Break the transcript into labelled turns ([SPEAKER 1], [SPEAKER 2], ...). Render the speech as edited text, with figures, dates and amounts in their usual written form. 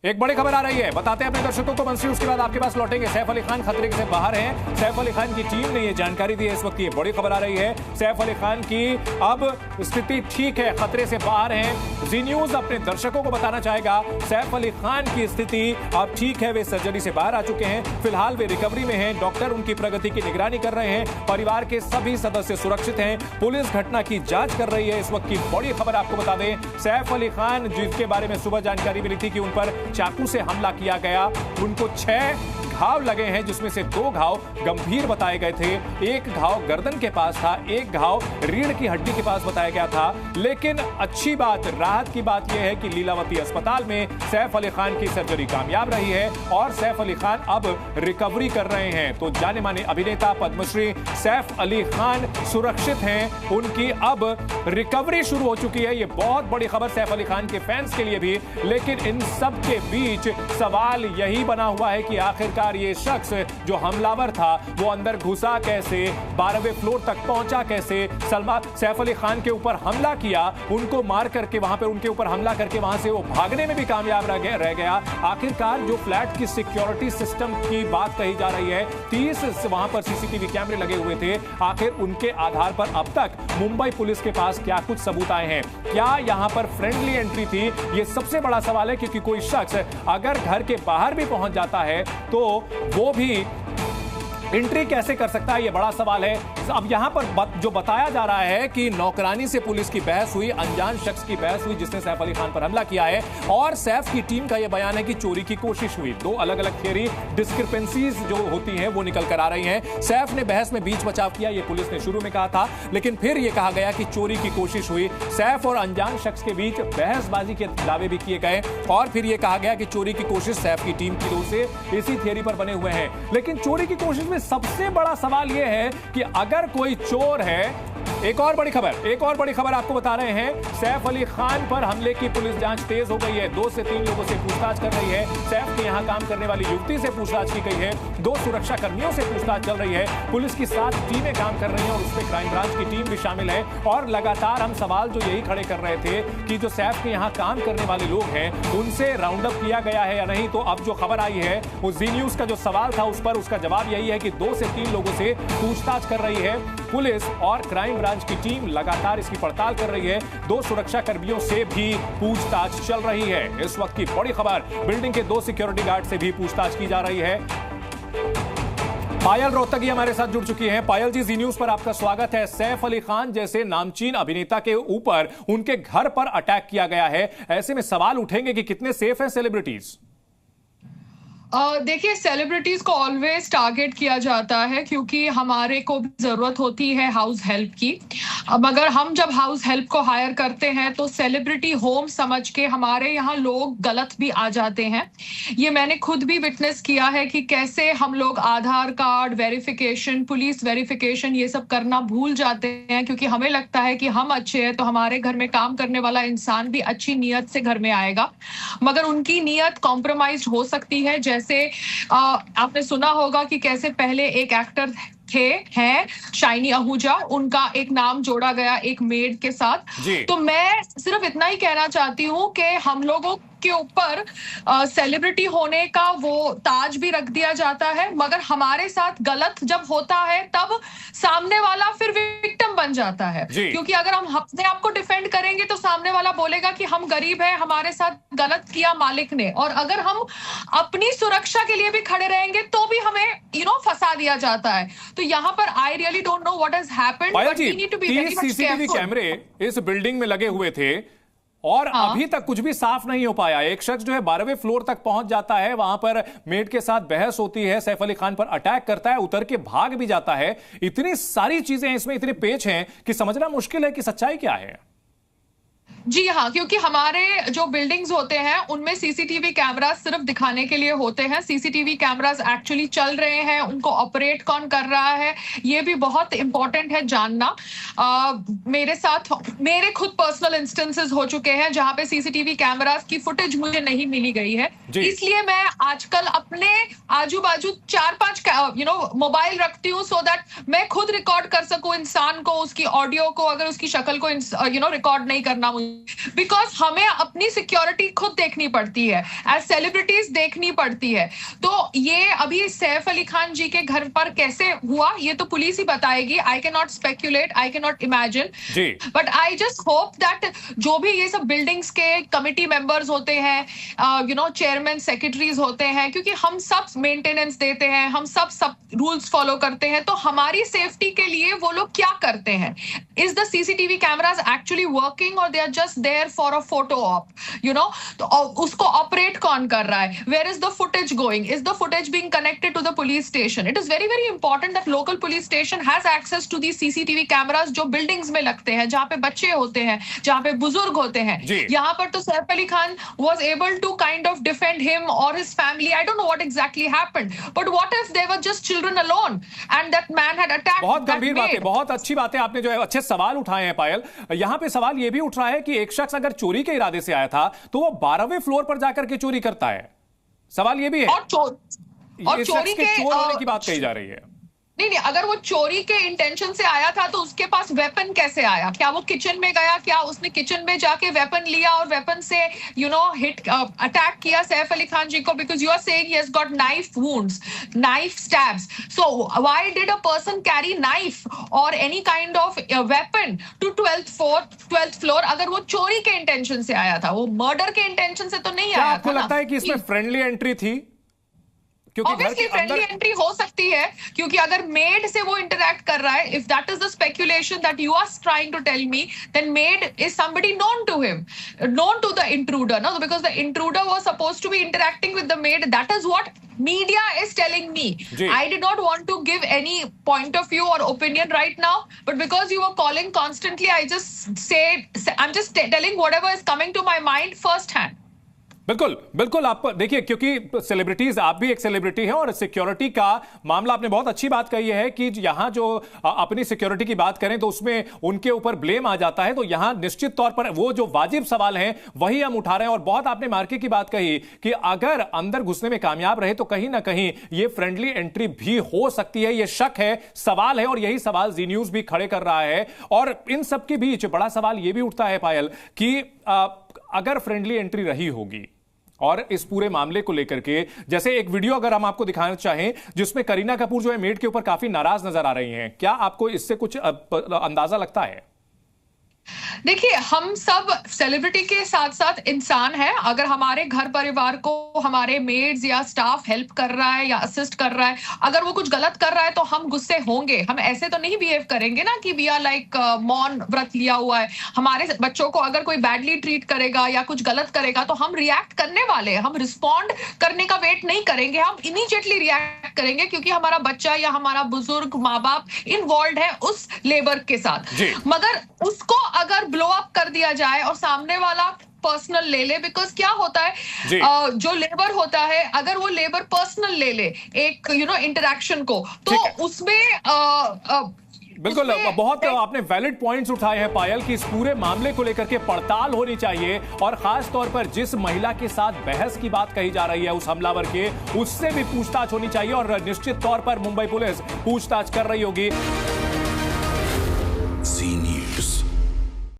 [SPEAKER 1] एक बड़ी खबर आ रही है, बताते हैं अपने दर्शकों को मंत्री, उसके बाद आपके पास लौटेंगे। सैफ अली खान खतरे से बाहर हैं। सैफ अली खान की टीम ने यह जानकारी दी है। इस वक्त ये बड़ी खबर आ रही है, सैफ अली खान की अब स्थिति ठीक है, खतरे से बाहर हैं। जी न्यूज अपने दर्शकों को बताना चाहेगा, सैफ अली खान की स्थिति अब ठीक है, वे सर्जरी से बाहर आ चुके हैं। फिलहाल वे रिकवरी में हैं। डॉक्टर उनकी प्रगति की निगरानी कर रहे हैं। परिवार के सभी सदस्य सुरक्षित हैं। पुलिस घटना की जांच कर रही है। इस वक्त की बड़ी खबर आपको बता दें, सैफ अली खान जिसके बारे में सुबह जानकारी मिली थी कि उन पर चाकू से हमला किया गया, उनको 6 घाव लगे हैं, जिसमें से 2 घाव गंभीर बताए गए थे। एक घाव गर्दन के पास था, एक घाव रीढ़ की हड्डी के पास बताया गया था। लेकिन अच्छी बात, राहत की बात यह है कि लीलावती अस्पताल में सैफ अली खान की सर्जरी कामयाब रही है और सैफ अली खान अब रिकवरी कर रहे हैं। तो जाने माने अभिनेता पद्मश्री सैफ अली खान सुरक्षित हैं, उनकी अब रिकवरी शुरू हो चुकी है। यह बहुत बड़ी खबर सैफ अली खान के फैंस के लिए भी। लेकिन इन सब के बीच सवाल यही बना हुआ है कि आखिरकार ये शख्स जो हमलावर था वो अंदर घुसा कैसे, 12वें फ्लोर तक पहुंचा कैसे, सैफ अली खान के ऊपर हमला किया, उनको मार करके वहां पर उनके ऊपर हमला करके वहां से वो भागने में भी कामयाब रह गया। आखिरकार जो फ्लैट की सिक्योरिटी सिस्टम की बात कही जा रही है, 30 वहां पर सीसीटीवी कैमरे लगे हुए थे, आखिर उनके आधार पर अब तक मुंबई पुलिस के पास क्या कुछ सबूत आए हैं? क्या यहां पर फ्रेंडली एंट्री थी? यह सबसे बड़ा सवाल है, क्योंकि कोई शख्स अगर घर के बाहर भी पहुंच जाता है तो वो भी एंट्री कैसे कर सकता है, यह बड़ा सवाल है। अब यहां पर जो बताया जा रहा है कि नौकरानी से पुलिस की बहस हुई, अनजान शख्स की बहस हुई जिसने सैफ अली खान पर हमला किया है, और सैफ की टीम का यह बयान है कि चोरी की कोशिश हुई। 2 अलग अलग थियरी, डिस्क्रिपेंसीज जो होती हैं वो निकल कर आ रही हैं। सैफ ने बहस में बीच बचाव किया, यह पुलिस ने शुरू में कहा था, लेकिन फिर यह कहा गया कि चोरी की कोशिश हुई। सैफ और अनजान शख्स के बीच बहसबाजी के दावे भी किए गए और फिर यह कहा गया कि चोरी की कोशिश सैफ की टीम की ओर से इसी थियरी पर बने हुए हैं। लेकिन चोरी की कोशिश में सबसे बड़ा सवाल यह है कि अगर कोई चोर है, एक और बड़ी खबर आपको बता रहे हैं, सैफ अली खान पर हमले की पुलिस जांच तेज हो गई है। 2 से 3 लोगों से पूछताछ कर रही है। सैफ के यहां काम करने वाली युवती से पूछताछ की गई है। 2 सुरक्षा कर्मियों से पूछताछ चल रही है। पुलिस की 7 टीमें काम कर रही हैं और उसमें क्राइम ब्रांच की टीम भी शामिल है। और लगातार हम सवाल जो यही खड़े कर रहे थे कि जो सैफ के यहां काम करने वाले लोग हैं उनसे राउंड अप किया गया है या नहीं। तो अब जो खबर आई है, वो जी न्यूज का जो सवाल था उस पर उसका जवाब यही है कि 2 से 3 लोगों से पूछताछ कर रही है पुलिस और क्राइम ब्रांच की टीम लगातार इसकी पड़ताल कर रही है। 2 सुरक्षा कर्मियों से भी पूछताछ चल रही है। इस वक्त की बड़ी खबर, बिल्डिंग के 2 सिक्योरिटी गार्ड से भी पूछताछ की जा रही है। पायल रोहतगी हमारे साथ जुड़ चुकी हैं। पायल जी, जी न्यूज पर आपका स्वागत है। सैफ अली खान जैसे नामचीन अभिनेता के ऊपर उनके घर पर अटैक किया गया है, ऐसे में सवाल उठेंगे कि कितने सेफ हैं सेलिब्रिटीज?
[SPEAKER 2] देखिए, सेलिब्रिटीज को ऑलवेज टारगेट किया जाता है क्योंकि हमारे को भी जरूरत होती है हाउस हेल्प की। अब अगर हम जब हाउस हेल्प को हायर करते हैं तो सेलिब्रिटी होम समझ के हमारे यहाँ लोग गलत भी आ जाते हैं। ये मैंने खुद भी विटनेस किया है कि कैसे हम लोग आधार कार्ड वेरिफिकेशन, पुलिस वेरिफिकेशन, ये सब करना भूल जाते हैं क्योंकि हमें लगता है कि हम अच्छे हैं तो हमारे घर में काम करने वाला इंसान भी अच्छी नीयत से घर में आएगा, मगर उनकी नीयत कॉम्प्रोमाइज हो सकती है। जैसे आपने सुना होगा कि कैसे पहले एक एक्टर हैं शाइनी आहूजा, उनका एक नाम जोड़ा गया एक मेड के साथ। तो मैं सिर्फ इतना ही कहना चाहती हूं कि हम लोगों के ऊपर सेलिब्रिटी होने का वो ताज भी रख दिया जाता है, मगर हमारे साथ गलत जब होता है तब सामने वाला फिर विक्टिम बन जाता है। क्योंकि अगर हम अपने आप को डिफेंड करेंगे तो सामने वाला बोलेगा कि हम गरीब हैं, हमारे साथ गलत किया मालिक ने, और अगर हम अपनी सुरक्षा के लिए भी खड़े रहेंगे तो भी हमें फंसा दिया जाता है। तो यहाँ पर I really don't know what has happened, but we need to be very much
[SPEAKER 1] CCTV कैमरे इस बिल्डिंग में लगे हुए थे और अभी तक कुछ भी साफ नहीं हो पाया। एक शख्स जो है 12वें फ्लोर तक पहुंच जाता है, वहां पर मेड के साथ बहस होती है, सैफ अली खान पर अटैक करता है, उतर के भाग भी जाता है। इतनी सारी चीजें इसमें, इतने पेच हैं कि समझना मुश्किल है कि सच्चाई क्या है।
[SPEAKER 2] जी हाँ, क्योंकि हमारे जो बिल्डिंग्स होते हैं उनमें सीसीटीवी कैमरास सिर्फ दिखाने के लिए होते हैं। सीसीटीवी कैमरास एक्चुअली चल रहे हैं, उनको ऑपरेट कौन कर रहा है ये भी बहुत इंपॉर्टेंट है जानना। मेरे साथ मेरे खुद पर्सनल इंस्टेंसेस हो चुके हैं जहां पे सीसीटीवी कैमरास की फुटेज मुझे नहीं मिली गई है, इसलिए मैं आजकल अपने आजू बाजू 4-5 मोबाइल रखती हूँ सो दैट मैं खुद रिकॉर्ड कर सकूं इंसान को, उसकी ऑडियो को, अगर उसकी शक्ल को रिकॉर्ड नहीं करना मुझे कहूंगी, बिकॉज हमें अपनी सिक्योरिटी खुद देखनी पड़ती है, एज सेलिब्रिटीज देखनी पड़ती है। तो ये अभी सैफ अली खान जी के घर पर कैसे हुआ ये तो पुलिस ही बताएगी। I can not speculate, I can not imagine, but I just hope that जो भी ये सब बिल्डिंग्स के कमिटी मेंबर्स होते हैं, चेयरमैन सेक्रेटरीज होते हैं, क्योंकि हम सब मेंटेनेंस देते हैं, हम सब रूल्स फॉलो करते हैं, तो हमारी सेफ्टी के लिए वो लोग क्या करते हैं? Is the CCTV cameras actually working और they are just there for a photo op? तो उसको ऑपरेट कौन कर रहा है? Where is the footage going? Is the footage being connected to the police station? It is very very important that local police station has access to the CCTV cameras जो buildings में लगते हैं, जहां पे बच्चे होते हैं, जहां पे बुजुर्ग होते हैं। यहां पर तो Saif Ali Khan was able to kind of defend him or his family. I don't know what exactly happened, but what if they were just children alone and that man had attacked?
[SPEAKER 1] बहुत गंभीर बात है, बहुत अच्छी बात है, आपने जो है अच्छे सवाल उठाए हैं पायल। यहां पे सवाल यह भी उठ रहा है कि एक शख्स अगर चोरी के इरादे से आया था तो वो 12वें फ्लोर पर जाकर के चोरी करता है। सवाल यह भी है,
[SPEAKER 2] और चोरी के
[SPEAKER 1] चोर होने की बात कही जा रही है।
[SPEAKER 2] नहीं, अगर वो चोरी के इंटेंशन से आया था तो उसके पास वेपन कैसे आया? क्या वो किचन में गया? क्या उसने किचन में जाके वेपन लिया और वेपन से हिट अटैक किया सैफ अली खान जी को? Because you are saying he has got knife wounds, knife stabs, so why did a person carry knife और any kind of weapon to 12th floor? अगर वो चोरी के इंटेंशन से आया था, वो मर्डर के इंटेंशन से तो नहीं आया था।
[SPEAKER 1] आपको लगता है कि इसमें फ्रेंडली एंट्री थी?
[SPEAKER 2] ऑब्वियसली फ्रेंडली एंट्री हो सकती है, क्योंकि अगर मेड से वो इंटरैक्ट कर रहा है, if that is the speculation that you are trying to tell me, then maid is somebody known to him, known to the intruder, no, because the intruder was supposed to be interacting with the maid. That is what media is telling me. I did not want to give any point of view or opinion right now, but because you were calling constantly, I just said, I'm just telling whatever is coming to my mind first hand.
[SPEAKER 1] बिल्कुल बिल्कुल, आप देखिए, क्योंकि celebrities, आप भी एक celebrity हैं और सिक्योरिटी का मामला आपने बहुत अच्छी बात कही है कि यहां जो अपनी सिक्योरिटी की बात करें तो उसमें उनके ऊपर ब्लेम आ जाता है। तो यहां निश्चित तौर पर वो जो वाजिब सवाल हैं वही हम उठा रहे हैं। और बहुत आपने मार्के की बात कही कि अगर अंदर घुसने में कामयाब रहे तो कहीं ना कहीं ये फ्रेंडली एंट्री भी हो सकती है। ये शक है, सवाल है, और यही सवाल जी न्यूज भी खड़े कर रहा है। और इन सब के बीच बड़ा सवाल यह भी उठता है पायल कि अगर फ्रेंडली एंट्री रही होगी और इस पूरे मामले को लेकर के, जैसे एक वीडियो अगर हम आपको दिखाना चाहें जिसमें करीना कपूर जो है मेड के ऊपर काफी नाराज नजर आ रही हैं, क्या आपको इससे कुछ अंदाजा लगता है?
[SPEAKER 2] देखिए, हम सब सेलिब्रिटी के साथ साथ इंसान हैं। अगर हमारे घर परिवार को हमारे मेड्स या स्टाफ हेल्प कर रहा है या असिस्ट कर रहा है, अगर वो कुछ गलत कर रहा है तो हम गुस्से होंगे। हम ऐसे तो नहीं बिहेव करेंगे ना कि वी आर लाइक मौन व्रत लिया हुआ है। हमारे बच्चों को अगर कोई बैडली ट्रीट करेगा या कुछ गलत करेगा तो हम रिएक्ट करने वाले हैं। हम रिस्पॉन्ड करने का वेट नहीं करेंगे, हम इमीडिएटली रिएक्ट करेंगे, क्योंकि हमारा बच्चा या हमारा बुजुर्ग माँ बाप इन्वॉल्व है उस लेबर के साथ। मगर उसको अगर ब्लो अप कर दिया जाए और सामने वाला पर्सनल ले ले, बिकॉज क्या होता है, जो लेबर होता है, अगर वो लेबर पर्सनल ले ले एक इंटरेक्शन को, तो उसमें
[SPEAKER 1] बिल्कुल बहुत आपने वैलिड पॉइंट्स उठाए हैं पायल कि इस पूरे मामले को लेकर के पड़ताल होनी चाहिए। और खास तौर पर जिस महिला के साथ बहस की बात कही जा रही है, उस हमलावर के, उससे भी पूछताछ होनी चाहिए। और निश्चित तौर पर मुंबई पुलिस पूछताछ कर रही होगी।